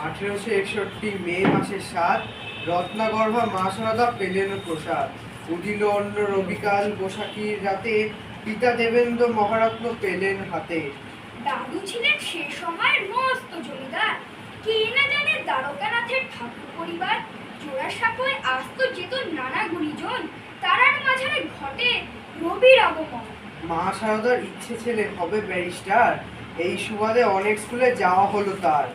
1861 মে মাসের 7 রত্নাগর্ভা মা সারদা পেলেন প্রসাদ। উদিল অন্য রবিকাল বৈশাখীর রাতে, পিতা দেবেন্দ্র মহারত্ন পেলেন হাতে। দাদু ছিলেন সে সময়ের মস্ত জমিদার, কে না জানে দ্বারকানাথের ঠাকুর পরিবার। জোড়াসাঁকোয় আসত যেত নানা গুণীজন, তারার মাঝারে ঘটে রবির আগমন। মা সারদার ইচ্ছে ছেলে হবে ব্যারিস্টার, এই সুবাদে অনেক স্কুলে যাওয়া হলো তার।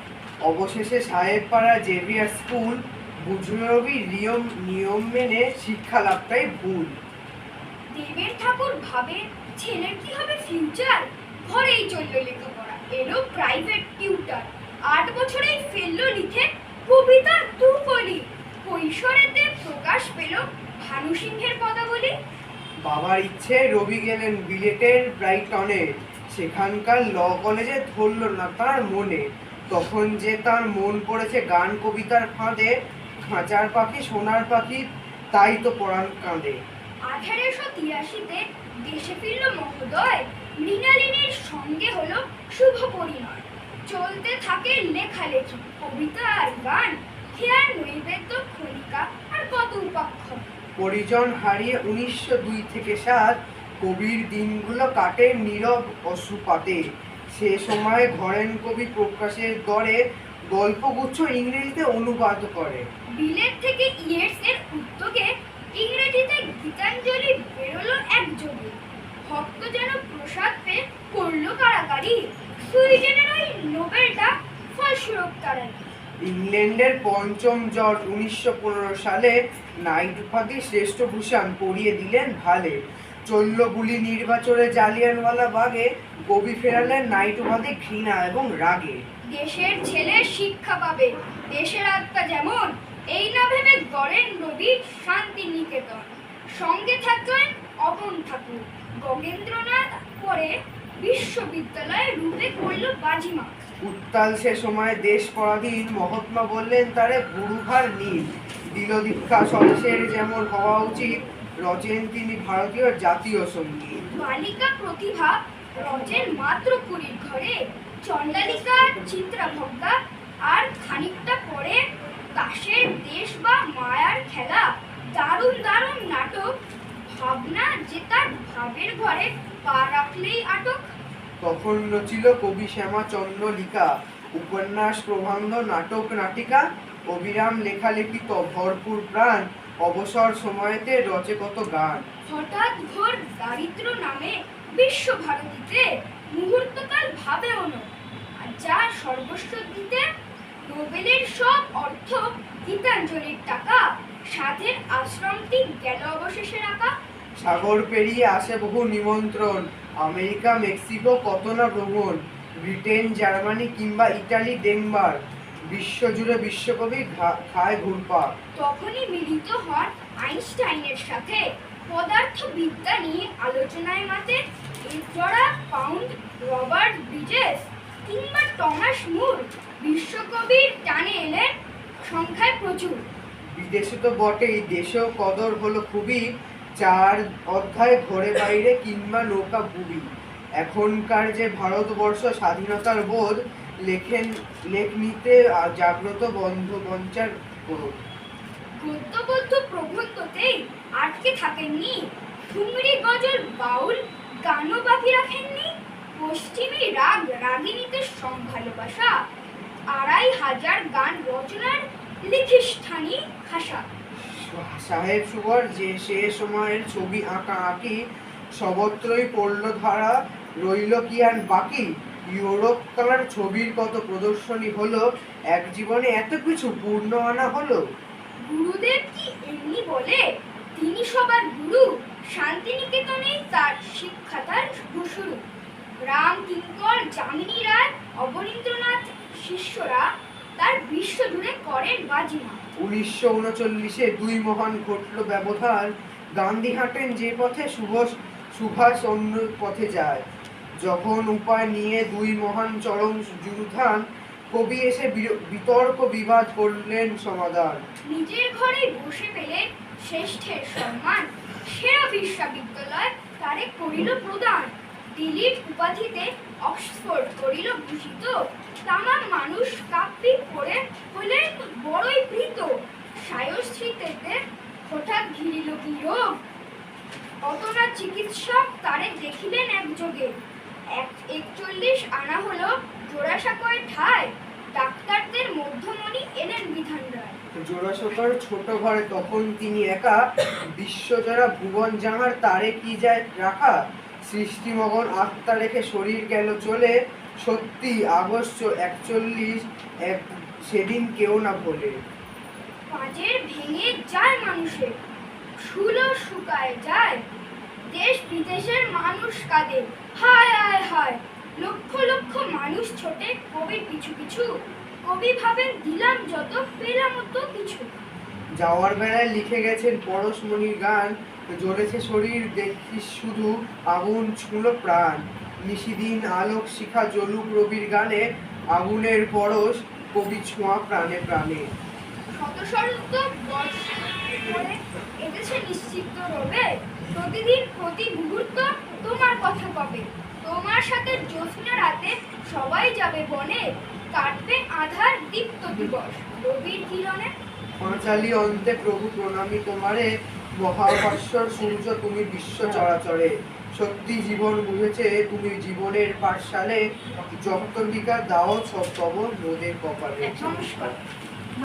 অবশেষে সাহেবপাড়া জেভিয়ার স্কুল, বুঝল রবি নিয়ম মেনে শিক্ষা লাভটাই ভুল। দেবের ঠাকুর ভাবে ছেলের কি হবে ফিউচার, ঘরেই চলল লেখাপড়া, এলো প্রাইভেট টিউটার। 8 বছরেই ফেললো লিখে কবিতা দু কলি, কৈশোরেতে প্রকাশ পেল ভানু সিংহের পদাবলী। বাবার ইচ্ছে রবি গেলেন বিলেটের ব্রাইটনে, সেখানকার ল কলেজে ধরল না তার মনে। তখন যে তার মন পড়েছে গান কবিতার ফাঁদে, খাঁচার পাখি সোনার পাখি তাই তো পরাণ কাঁদে। 1883-তে দেশে ফিরল মহোদয়, মৃণালিনীর সঙ্গে হলো শুভ পরিণয়। চলতে থাকে লেখালেখি, কবিতা আর গান, খেয়ার নৈবেদ্য খনিকা আর কত উপাখ্যান। পরিজন হারিয়ে 1902 থেকে 7 কবির দিনগুলো কাটে নীরব অশ্রুপাতে। সে সময় ঘরেন কবি প্রকাশের দরে গল্পগুচ্ছ ইংরেজিতে অনুবাদ করে। বিলেত থেকে ইয়েটস এর উদ্যোগে ইংরেজিতে গীতাঞ্জলি বেরোলো একযোগে। ভক্ত যেন প্রসাদ পেয়ে করলো কারাকারি, সুইডেনের ওই নোবেলটা ফলস্বরূপ তারাই। ইংল্যান্ডের পঞ্চম জর্জ 1915 সালে নাইট উপাধি শ্রেষ্ঠ ভূষণ পরিয়ে দিলেন ভালে। চলল গুলি নির্বাচনে জালিয়ানওয়ালা বাগে, কবি ফেরালেন নাইট উপাধি ঘৃণা এবং রাগে। দেশের ছেলে শিক্ষা পাবে, দেশের আত্মা যেমন, এই না ভেবে গড়েন রবি শান্তি নিকেতন। সঙ্গে থাকলেন অপন ঠাকুর, গগেন্দ্রনাথ পরে বিশ্ববিদ্যালয়ে রূপে করল বাজিমাত। উত্তাল সে সময় দেশ পরাধীন, মহাত্মা বললেন তারে গুরুভার নীল। দিল দীক্ষা স্বদেশের যেমন হওয়া উচিত, রচেন তিনি ভারতীয় জাতীয় সঙ্গীত। বালিকা প্রতিভা রচেন মাত্র 20 ঘরে, চণ্ডালিকা চিত্রাভজ্ঞা আর খানিকটা পরে দাসের দেশ বা মায়ার খেলা। দারুণ দারুণ নাটক, ভাবনা যে তার ভাবের ঘরে পা রাখলেই আটক। তখন রচিল কবি শ্যামাচন্দ্র লিখা, উপন্যাস প্রবন্ধ নাটক নাটিকা, অবিরাম লেখালেখি তো ভরপুর প্রাণ, অবসর সময়তে রচে কত গান। হঠাৎ ঘোর দারিদ্র নামে বিশ্বভারতীতে মুহূর্তকাল ভাবে অনু, আর যা সর্বস্ব দিতে নোবেলের সব অর্থ গীতাঞ্জলির টাকা। সাধের আশ্রমটি গেল অবশেষে রাখা। সাগর পেরিয়ে আসে বহু নিমন্ত্রণ, আমেরিকা মেক্সিকো কত না ভ্রমণ, ব্রিটেন জার্মানি কিংবা ইটালি ডেনমার্ক, বিশ্বজুড়ে বিশ্বকবি খায় ঘুরপাক। তখনই মিলিত হন আইনস্টাইনের সাথে, পদার্থবিদ্যা নিয়ে আলোচনায় মাতে এছাড়া পাউন্ড রবার্ট ব্রিজেস কিংবা টমাস মুর। বিশ্বকবির টানে এলেন সংখ্যায় প্রচুর। বিদেশে তো বটেই, দেশেও কদর হলো খুবই, 4 অধ্যায় ঘরে বাইরে কিংবা নৌকা বুবি। এখনকার যে ভারতবর্ষ স্বাধীনতার বোধ, লেখনীতে জাগ্রত বন্ধুবঞ্চার বোধ। গদ্যবদ্ধ প্রবন্ধতেই আটকে থাকেননি, ঠুমরি গজল বাউল গানও বাকি রাখেননি। পশ্চিমী রাগ রাগিনীতে ভালোবাসা, 2500 গান রচনার লিখিষ্ঠানি ভাষা। সাহেব সুবর যে সে সময়ের ছবি আঁকা আঁকি, সর্বত্রই পড়ল ধারা, রইল কি আর বাকি। ইউরোপ কালার ছবির কত প্রদর্শনী হলো, এক জীবনে এত কিছু পূর্ণ আনা হলো। গুরুদেব কি এমনি বলে, তিনি সবার গুরু, শান্তিনিকেতনেই তার শিক্ষাতার শুরু। রাম কিঙ্কর যামিনী রায় অবনীন্দ্রনাথ শিষ্যরা তার বিশ্বজুড়ে করেন বাজিমাত। 1939-এ 2 মহান ঘটল ব্যবধান, গান্ধী হাঁটেন যে পথে সুভাষ অন্য পথে যায়। যখন উপায় নিয়ে 2 মহান চরম যুধান, কবি এসে বিতর্ক বিবাদ করলেন সমাধান। নিজের ঘরে বসে পেলে শ্রেষ্ঠের সম্মান, সেরা বিশ্ববিদ্যালয় তারে করিল প্রদান। দিল্লির উপাধিতে অক্সফোর্ড করিল ভূষিত, তামাম মানুষ কাব্যিক পড়ে রোগ। অতনা চিকিৎসক তারে দেখিলেন একযোগে। 41 আনা হলো জোড়াসাঁকোয় ঠায়, ডাক্তারদের মধ্যমণি এলেন বিধান রায়। জোড়াসাঁকোর ছোট ঘরে তখন তিনি একা, বিশ্বজোড়া ভুবন যাহার তারে কি যায় রাখা। সৃষ্টিমগন আত্মা রেখে শরীর গেল চলে, সত্যি আগস্ট 41 সেদিন কেউ না ভোলে। পাঁজের ভেঙে যায় মানুষের, শুলো শুকায় যায়, দেশ বিদেশের মানুষ কাঁদে, হায় হায় হায়। লক্ষ লক্ষ মানুষ ছোটে কবির পিছু পিছু, কবি ভাবেন দিলাম যত পেলাম তো কিছু। যাওয়ার বেলায় লিখে গেছেন পরশমণির গান, জ্বলেছে শরীর দেখিস শুধু আগুন ছুঁলো প্রাণ। নিশিদিন আলোক শিখা জ্বলুক রবির গানে, আগুনের পরশ কবি ছোঁয়া প্রাণে প্রাণে। শত শত বর্ষ পরে এদেশে নিশ্চিত রবে, প্রতিদিন প্রতি মুহূর্ত তোমার কথা কবে। তোমার সাথে জ্যোৎস্না রাতে সবাই যাবে বনে, কাটবে আধার দীপ্ত দিবস রবির কিরণে। পাঁচালী অন্তে প্রভু প্রণামী তোমারে, মহাভাস্বর সূর্য তুমি বিশ্ব চরাচরে। সত্যি জীবন বুঝেছে তুমি জীবনের পাঠশালে, যত টিকা দাও সব তব মোদের কপালে। নমস্কার।